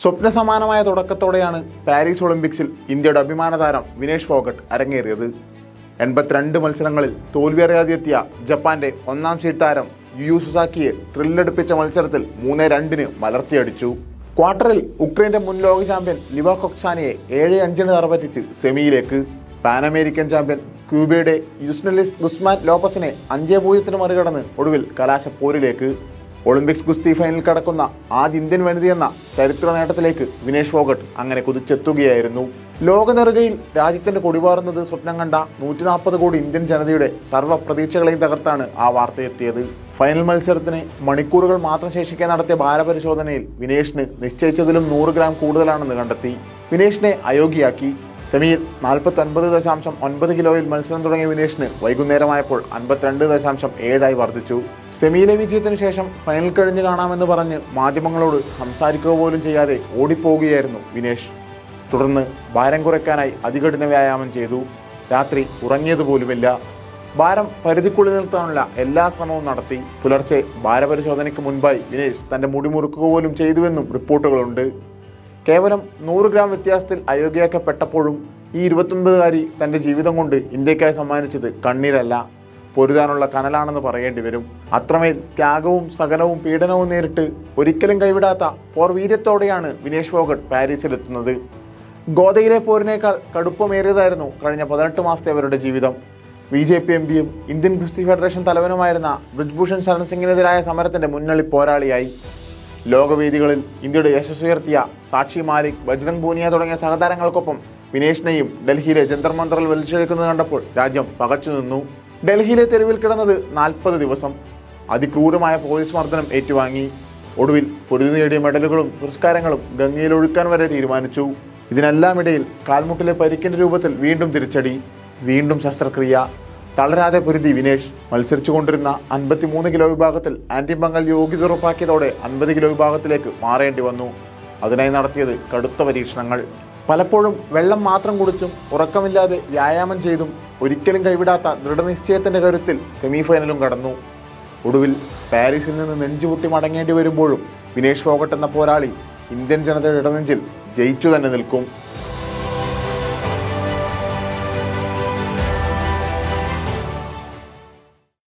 സ്വപ്നസമാനമായ തുടക്കത്തോടെയാണ് Paris ഒളിമ്പിക്സിൽ ഇന്ത്യയുടെ അഭിമാന താരം വിനേഷ് ഫോഗട്ട് അരങ്ങേറിയത്. 82 മത്സരങ്ങളിൽ തോൽവിയറിയാതെത്തിയ ജപ്പാന്റെ ഒന്നാം സീഡ് താരം യു സുസാക്കിയെ ത്രില്ലടിപ്പിച്ച മത്സരത്തിൽ 3-2 മലർത്തിയടിച്ചു. ക്വാർട്ടറിൽ ഉക്രൈന്റെ മുൻ ലോക ചാമ്പ്യൻ ലിവ കൊക്സാനിയെ 7-5 തറപറ്റിച്ച് സെമിയിലേക്ക്. പാൻ അമേരിക്കൻ ചാമ്പ്യൻ ക്യൂബയുടെ യുസ്നലിസ് ഗുസ്മാൻ ലോപ്പസിനെ 5-0 മറികടന്ന് ഒടുവിൽ കലാശപ്പോരിലേക്ക്. ഒളിമ്പിക്സ് ഗുസ്തി ഫൈനൽ കടക്കുന്ന ആദ്യ ഇന്ത്യൻ വനിതയെന്ന ചരിത്ര നേട്ടത്തിലേക്ക് വിനേഷ് ഫോഗട്ട് അങ്ങനെ കുതിച്ചെത്തുകയായിരുന്നു. ലോക നെറുകയിൽ രാജ്യത്തിന്റെ കൊടിപാറുന്നത് സ്വപ്നം കണ്ട 140 കോടി ഇന്ത്യൻ ജനതയുടെ സർവ്വ പ്രതീക്ഷകളെയും തകർത്താണ് ആ വാർത്തയെത്തിയത്. ഫൈനൽ മത്സരത്തിന് മണിക്കൂറുകൾ മാത്രം ശേഷിക്കെ നടത്തിയ ഭാരപരിശോധനയിൽ വിനേഷിന് നിശ്ചയിച്ചതിലും 100 ഗ്രാം കൂടുതലാണെന്ന് കണ്ടെത്തി. വിനേഷിനെ അയോഗ്യയാക്കി. സെമിയിൽ 49.9 കിലോയിൽ മത്സരം തുടങ്ങിയ വിനേഷിന് വൈകുന്നേരമായപ്പോൾ 52.7 വർദ്ധിച്ചു. സെമിയിലെ വിജയത്തിനു ശേഷം ഫൈനൽ കഴിഞ്ഞ് കാണാമെന്ന് പറഞ്ഞ് മാധ്യമങ്ങളോട് സംസാരിക്കുക പോലും ചെയ്യാതെ ഓടിപ്പോവുകയായിരുന്നു വിനേഷ്. തുടർന്ന് ഭാരം കുറയ്ക്കാനായി അതികഠിന വ്യായാമം ചെയ്തു. രാത്രി ഉറങ്ങിയതുപോലുമില്ല. ഭാരം പരിധിക്കുള്ളിൽ നിർത്താനുള്ള എല്ലാ ശ്രമവും നടത്തി. പുലർച്ചെ ഭാരപരിശോധനയ്ക്ക് മുൻപായി വിനേഷ് തന്റെ മുടി മുറുക്കുക പോലും ചെയ്തുവെന്നും റിപ്പോർട്ടുകളുണ്ട്. കേവലം 100 ഗ്രാം വ്യത്യാസത്തിൽ അയോഗ്യയാക്കപ്പെട്ടപ്പോഴും ഈ 29കാരി തന്റെ ജീവിതം കൊണ്ട് ഇന്ത്യക്കായി സമ്മാനിച്ചത് കണ്ണീരല്ല, പൊരുതാനുള്ള കനലാണെന്ന് പറയേണ്ടി വരും. അത്രമേൽ ത്യാഗവും സഹനവും പീഡനവും നേരിട്ട് ഒരിക്കലും കൈവിടാത്ത പോർവീര്യത്തോടെയാണ് വിനേഷ് ഫോഗട്ട് പാരീസിലെത്തുന്നത്. ഗോദയിലെ പോരിനേക്കാൾ കടുപ്പമേറിയതായിരുന്നു കഴിഞ്ഞ 18 മാസത്തെ അവരുടെ ജീവിതം. BJP MPയും ഇന്ത്യൻ ഗുസ്തി ഫെഡറേഷൻ തലവനുമായിരുന്ന ബ്രിജ്ഭൂഷൺ ശരൺ സിംഗിനെതിരായ സമരത്തിന്റെ മുന്നണി പോരാളിയായി. ലോകവേദികളിൽ ഇന്ത്യയുടെ യശസ്സുയർത്തിയ സാക്ഷി മാലിക്, ബജ്രംഗ് പൂനിയ തുടങ്ങിയ സഹതാരങ്ങൾക്കൊപ്പം വിനേഷിനെയും ഡൽഹിയിലെ ജന്തർ മന്ദറിൽ വലിച്ചിഴക്കുന്നത് കണ്ടപ്പോൾ രാജ്യം പകച്ചു നിന്നു. ഡൽഹിയിലെ തെരുവിൽ കിടന്നത് 40 ദിവസം. അതിക്രൂരമായ പോലീസ് മർദ്ദനം ഏറ്റുവാങ്ങി. ഒടുവിൽ പൊരുതി നേടിയ മെഡലുകളും പുരസ്കാരങ്ങളും ഗംഗയിൽ ഒഴുക്കാൻ വരെ തീരുമാനിച്ചു. ഇതിനെല്ലാമിടയിൽ കാൽമുട്ടിലെ പരിക്കിന്റെ രൂപത്തിൽ വീണ്ടും തിരിച്ചടി, വീണ്ടും ശസ്ത്രക്രിയ. തളരാതെ പൊരുതി വിനേഷ്. മത്സരിച്ചു കൊണ്ടിരുന്ന 53 കിലോ വിഭാഗത്തിൽ ആന്റി ബംഗാൾ യോഗ്യത ഉറപ്പാക്കിയതോടെ 50 കിലോ വിഭാഗത്തിലേക്ക് മാറേണ്ടി വന്നു. അതിനായി നടത്തിയത് കടുത്ത പരീക്ഷണങ്ങൾ. പലപ്പോഴും വെള്ളം മാത്രം കുടിച്ചും ഉറക്കമില്ലാതെ വ്യായാമം ചെയ്തും ഒരിക്കലും കൈവിടാത്ത ദൃഢനിശ്ചയത്തിന്റെ കരുത്തിൽ സെമിഫൈനലും കടന്നു. ഒടുവിൽ പാരീസിൽ നിന്ന് നെഞ്ചുപൊട്ടി മടങ്ങേണ്ടി വരുമ്പോഴും വിനേഷ് ഫോഗട്ട് എന്ന പോരാളി ഇന്ത്യൻ ജനതയുടെ ഇടനെഞ്ചിൽ ജയിച്ചു തന്നെ നിൽക്കും.